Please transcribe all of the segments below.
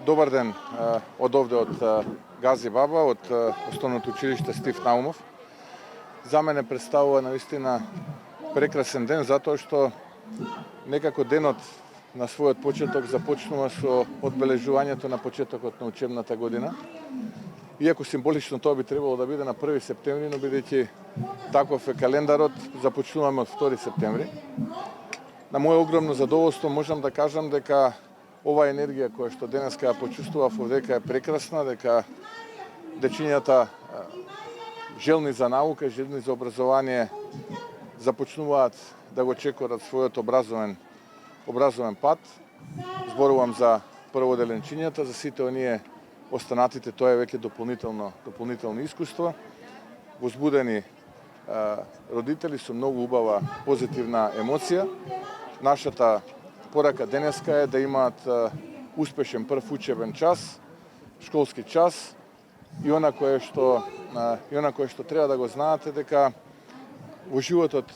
Добар ден од овде од Гази Баба, од Основното училиште Стив Наумов. За мене представува наистина прекрасен ден, затоа што некако денот на својот почеток започнува со одбележувањето на почетокот на учебната година. Иако символично тоа би требало да биде на 1 септември, но бидејќи таков е календарот, започнуваме од 2 септември. На моје огромно задоволство можам да кажам дека оваа енергија која што денеска ја почувствував овдека е прекрасна, дека дечињата желни за наука, желни за образование започнуваат да го чекорат својот образовен пат. Зборувам за прводеленчињата, за сите оние останатите тоа е веќе дополнително искуство. Возбудени родители со многу убава позитивна емоција. Нашата порака денеска е да имаат успешен прв учебен час, школски час и она кое што треба да го знаете дека во животот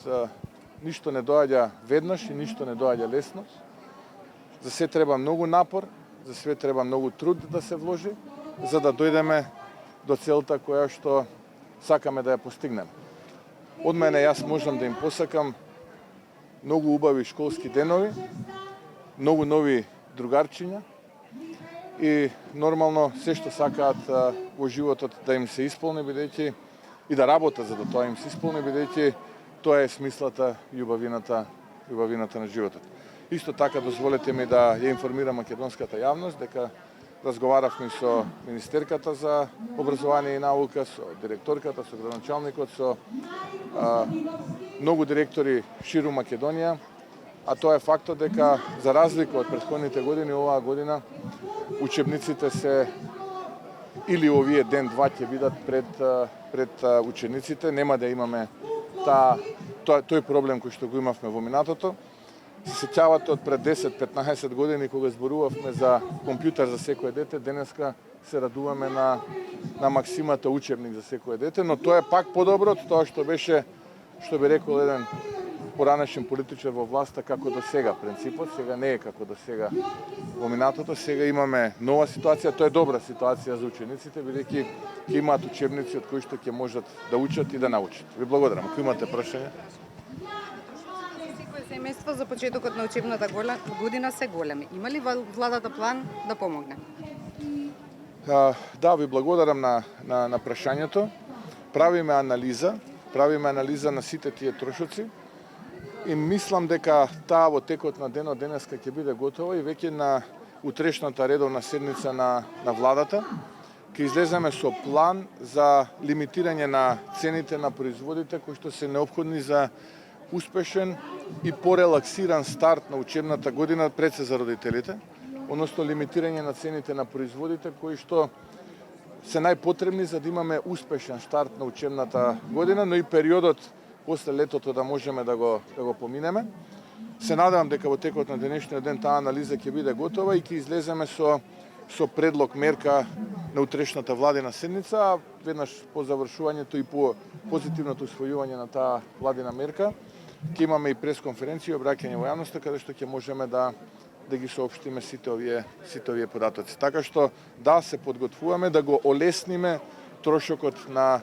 ништо не доаѓа веднаш и ништо не доаѓа лесно. За се треба многу напор, за се треба многу труд да се вложи, за да дојдеме до целта која што сакаме да ја постигнеме. Од мене јас можам да им посакам многу убави школски денови, многу нови другарчиња и нормално се што сакаат во животот да им се исполни, бидејќи и да работат за да тоа им се исполни, бидејќи тоа е смислата и убавината на животот. Исто така дозволете ми да ја информирам македонската јавност дека разговаравме со министерката за образование и наука, со директорката, со градоначалникот, со многу директори ширум Македонија, а тоа е фактот дека за разлика од претходните години, оваа година учебниците се или овие ден-два ќе бидат пред учениците, нема да имаме тој проблем кој што го имавме во минатото. Се сеќавате од пред 10-15 години кога зборувавме за компјутер за секое дете, денеска се радуваме на максимата учебник за секое дете, но тоа е пак подобро од тоа што беше, што би рекол еден поранешен политичар во власта, како до сега принципот, сега не е како до сега во минатото, сега имаме нова ситуација, тоа е добра ситуација за учениците, бидејќи ќе имаат учебници од кои што ќе можат да учат и да научат. Ви благодарам. Ако имате прашања. Семејство за почетокот на учебната година се големи. Има ли владата план да помогне? Да, ви благодарам на прашањето. Правиме анализа на сите тие трошоци и мислам дека таа во текот на денот денеска ќе биде готова и веќе на утрешната редовна седница на владата ќе излеземе со план за лимитирање на цените на производите кои што се неопходни за успешен и порелаксиран старт на учебната година пред се за родителите, односно лимитирање на цените на производите кои што се најпотребни за да имаме успешен старт на учебната година, но и периодот после летото да можеме да го поминеме. Се надевам дека во текот на денешниот ден таа анализа ќе биде готова и ќе излеземе со предлог мерка на утрешната владина седница, а веднаш по завршувањето и по позитивното усвојување на таа владина мерка ќе имаме и пресконференција и обраќање во јавноста каде што ќе можеме да ги соопштиме сите овие податоци. Така што да се подготвуваме да го олесниме трошокот на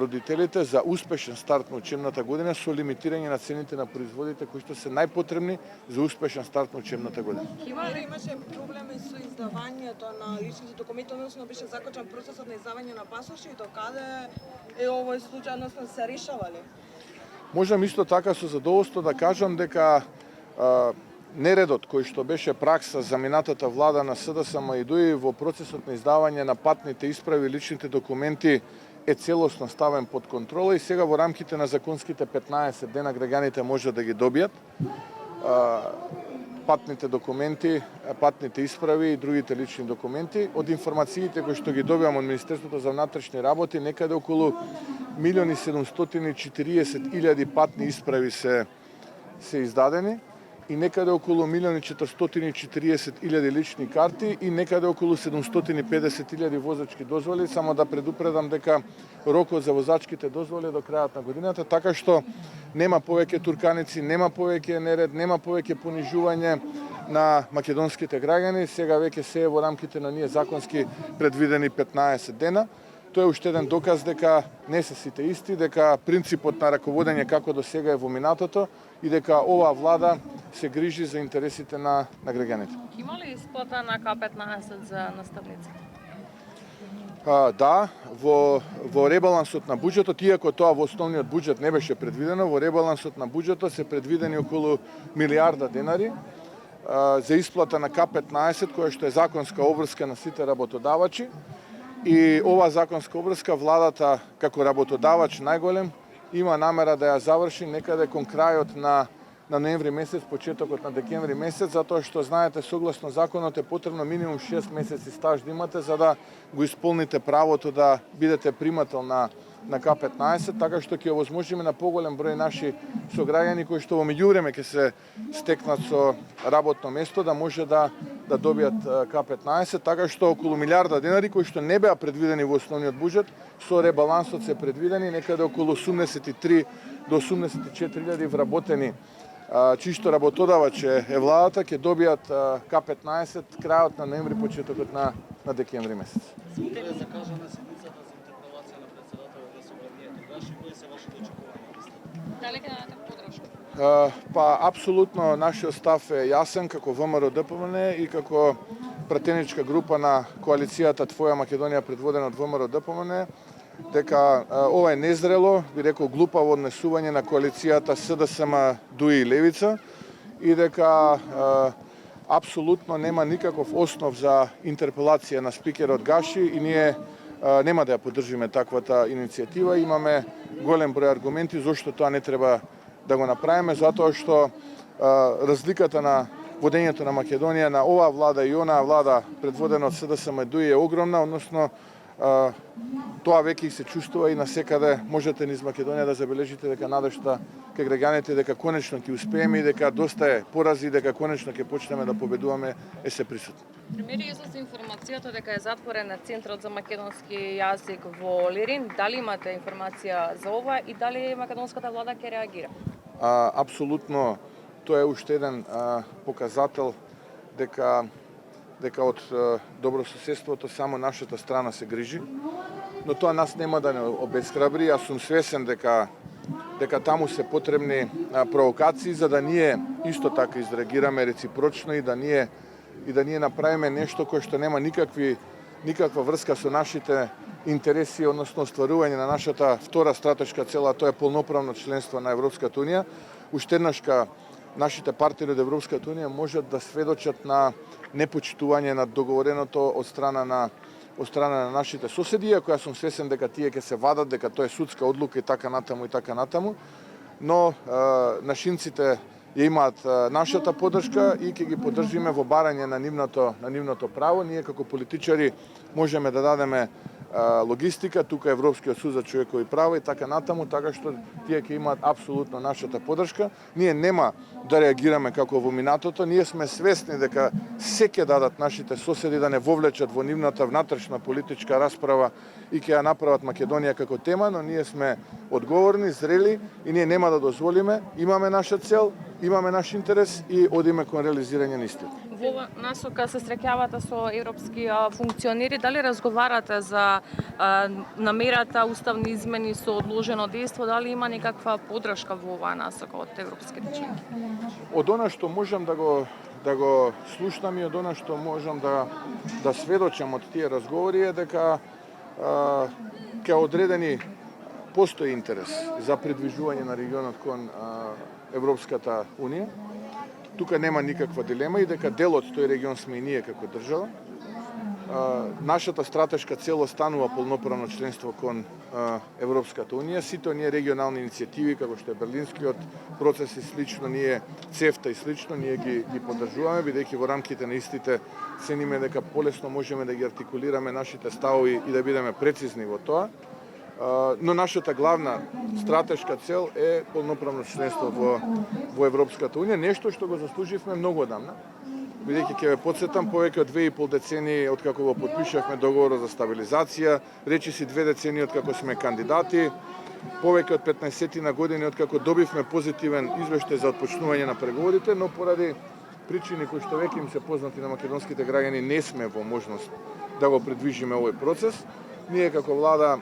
родителите за успешен старт на учебната година со лимитирање на цените на производите кои што се најпотребни за успешен старт на учебната година. Имаше проблеми со издавањето на личните документи, односно беше закочен процесот на издавање на пасоши и до каде е овој случај, односно се решава ли? Можам исто така со задоволство да кажам дека нередот кој што беше пракса за минатата влада на СДСМ и ДУИ во процесот на издавање на патните исправи и личните документи е целосно ставен под контрола и сега во рамките на законските 15 дена граѓаните може да ги добијат патните документи, патните исправи и другите лични документи. Од информациите кои што ги добивам од Министерството за внатрешни работи, некаде околу 1.740.000 патни исправи се издадени и некаде околу 1.440.000 лични карти и некаде околу 750.000 возачки дозволи. Само да предупредам дека рокот за возачките дозволи до крајот на годината, така што нема повеќе турканици, нема повеќе неред, нема повеќе понижување, на македонските граѓани. Сега веќе се е во рамките на ние законски предвидени 15 дена. Тоа е уште еден доказ дека не се сите исти, дека принципот на раководење како до сега е во минатото и дека оваа влада се грижи за интересите на граѓаните. Има ли исплата на К15 за наставници? Да, во ребалансот на буџетот, иако тоа во основниот буџет не беше предвидено, во ребалансот на буџетот се предвидени околу милијарда денари за исплата на К15, која што е законска обврска на сите работодавачи. И оваа законска обврска владата како работодавач најголем има намера да ја заврши некаде кон крајот на ноември месец, почетокот на декември месец, затоа што знаете согласно законот е потребно минимум 6 месеци стаж да имате за да го исполните правото да бидете примател на К15, така што ќе овозможиме на поголем број наши сограѓани кои што во меѓувреме ќе се стекнат со работно место да може да добијат К15, така што околу милијарда денари кои што не беа предвидени во основниот буџет, со ребалансот се предвидени некаде околу 83 до 84.000 вработени чии што работодавач е владата, ќе добијат К15 крајот на ноември, почетокот на декември месец. Сутре е закажана седницата за интерпелација на председателот да се објавије тогаш и кои се вашите очекувања? Дали ќе дадете подршка? Па, апсолутно нашиот став е јасен како ВМРО ДПМН и како пратеничка група на коалицијата Твоја Македонија предводена од ВМРО ДПМН, дека ова е незрело, би рекол глупаво однесување на коалицијата СДСМ, ДУИ и Левица и дека апсолутно нема никаков основ за интерпелација на спикерот Гаши и ние нема да ја поддржиме таквата иницијатива. Имаме голем број аргументи зошто тоа не треба да го направиме, затоа што разликата на водењето на Македонија на оваа влада и онаа влада предводена од СДСМ ДУИ е огромна, односно тоа веќе се чувствува и насекаде можете низ Македонија да забележите дека надежта кај граѓаните дека конечно ќе успееме и дека доста е порази и дека конечно ќе почнеме да победуваме е се присутно. Премиери излезе информацијата дека е затворен Центарот за македонски јазик во Лирин. Дали имате информација за ова и дали македонската влада ќе реагира? Апсолутно тоа е уште еден показател дека од добрососедството само нашата страна се грижи, но тоа нас нема да не обесхрабри. Јас сум свесен дека таму се потребни провокации за да ние исто така изреагираме реципрочно и да ние направиме нешто кое што нема никаква врска со нашите интереси, односно остварување на нашата втора стратешка цел, а тоа е полноправно членство на Европската унија. Уште еднаш нашите партнери од Европската унија можат да сведочат на непочитување на договореното од страна на нашите соседи, иако јас сум свесен дека тие ќе се вадат, дека тоа е судска одлука и така натаму, но нашинците ја имаат нашата поддршка и ќе ги поддржиме во барање на нивното право. Ние како политичари можеме да дадеме логистика, тука Европскиот суд за човекови права и така натаму, така што тие ќе имаат апсолутно нашата поддршка. Ние нема да реагираме како во минатото, ние сме свесни дека се ќе дадат нашите соседи да не вовлечат во нивната внатрешна политичка расправа и ќе ја направат Македонија како тема, но ние сме одговорни, зрели и ние нема да дозволиме. Имаме наша цел, имаме наш интерес и одиме кон реализирање на истиот. Во насока се среќавате со европски функционери, дали разговарате за намерата уставни измени со одложено дејство, дали има некаква поддршка во оваа насока од европските членки? Од она што можам да го слушнам и од она што можам да сведочам од тие разговори е дека ке одредени постои интерес за придвижување на регионот кон Европската унија. Тука нема никаква дилема и дека дел од тој регион сме и ние како држава. Нашата стратешка цел останува полноправно членство кон Европската унија. Сите оние регионални иницијативи како што е Берлинскиот процес и слично, ние ЦЕФТА и слично, ние ги поддржуваме бидејќи во рамките на истите цениме дека полесно можеме да ги артикулираме нашите ставови и да бидеме прецизни во тоа. Но нашата главна стратешка цел е полноправно членство во Европската унија, нешто што го заслуживме многу одамна. Бидејќи ќе ве потсетам, повеќе од 2,5 децении од како го потпишавме договорот за стабилизација, речиси 2 децении од како сме кандидати, повеќе од 15 години од како добивме позитивен извештај за отпочнување на преговорите, но поради причини кои што веќе им се познати на македонските граѓани не сме во можност да го придвижиме овој процес. Ние како влада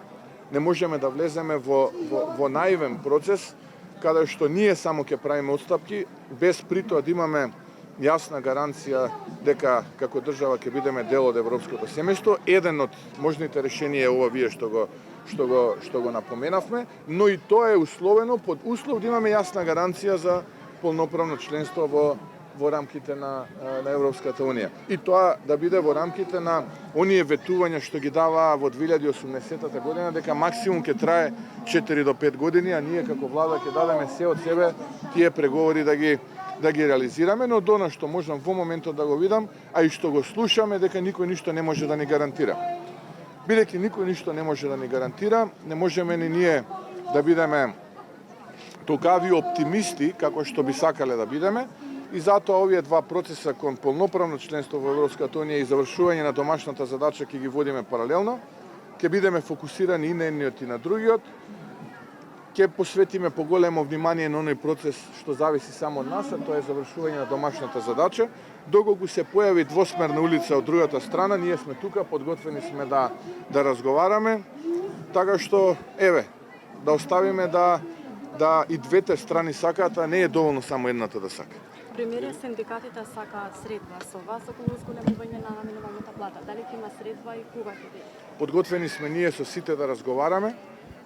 не можеме да влеземе во наивен процес каде што ние само ќе правиме отстапки без при тоа да имаме јасна гаранција дека како држава ќе бидеме дел од европското семејство. Еден од можните решенија е ова вие што го напоменавме, но и тоа е условено под услов да имаме јасна гаранција за полноправно членство во рамките на Европската унија. И тоа да биде во рамките на оние ветувања што ги дава во 2080 година дека максимум ќе трае 4 до 5 години, а ние како влада ќе дадеме се од себе тие преговори да ги реализираме, но до што можам во моментот да го видам, а и што го слушаме дека никој ништо не може да ни гарантира. Бидејќи никој ништо не може да ни гарантира, не можеме ни ние да бидеме толкави оптимисти како што би сакале да бидеме, и затоа овие два процеса кон полноправно членство во Европската унија и завршување на домашната задача ќе ги водиме паралелно, ќе бидеме фокусирани и на едниот и на другиот, ќе посветиме поголемо внимание на оној процес што зависи само од нас, а тоа е завршување на домашната задача. Доколку се појави двосмерна улица од другата страна, ние сме тука, подготвени сме да разговараме, така што да оставиме да и двете страни сакаат, а не е доволно само едната да сака. Премиерът, синдикатите сакаат средства со вас околу зголемување на минималната плата. Дали ќе има средства и кога ќе биде? Подготвени сме ние со сите да разговараме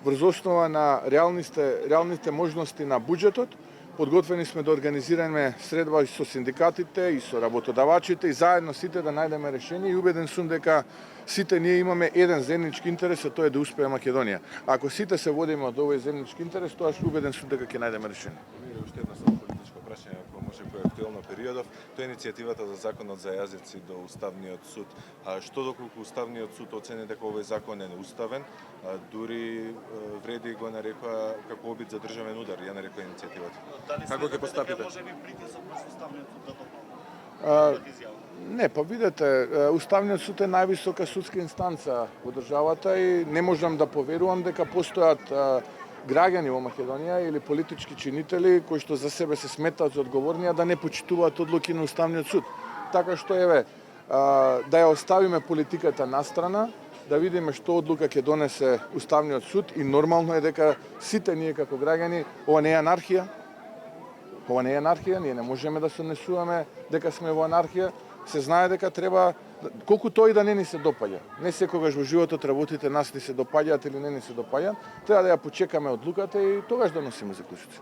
врз основа на реалните можности на буџетот. Подготвени сме да организираме средба и со синдикатите и со работодавачите и заедно сите да најдеме решение, и убеден сум дека сите ние имаме еден заеднички интерес, а тоа е да успее Македонија. Ако сите се водиме од овој заеднички интерес, тоа убеден сум дека ќе најдеме решение. Уште едно само политичко прашање, ако може, кој е актуелно периодов, тоа е иницијативата за законот за јазици до Уставниот суд. Што доколку Уставниот суд оцени дека овој закон е неуставен, дури вреди го нарекува како обид за државен удар, ја нарекува иницијативата. Како ќе постапите? Може би притисок на Уставниот суд да допълни? Не, па видете, Уставниот суд е највисока судска инстанца во државата и не можам да поверувам дека постојат граѓани во Македонија или политички чинители кои што за себе се сметаат за одговорни, а да не почитуваат одлуки на Уставниот суд. Така што да ја оставиме политиката настрана, да видиме што одлука ќе донесе Уставниот суд, и нормално е дека сите ние како граѓани, ова не е анархија. Ова не е анархија, ние не можеме да се однесуваме дека сме во анархија. Се знае дека треба, колку тој да не ни се допаѓа. Не секогаш во животот работите нас ни се допаѓаат или не ни се допаѓаат, треба да ја почекаме одлуката и тогаш да носиме заклучоци.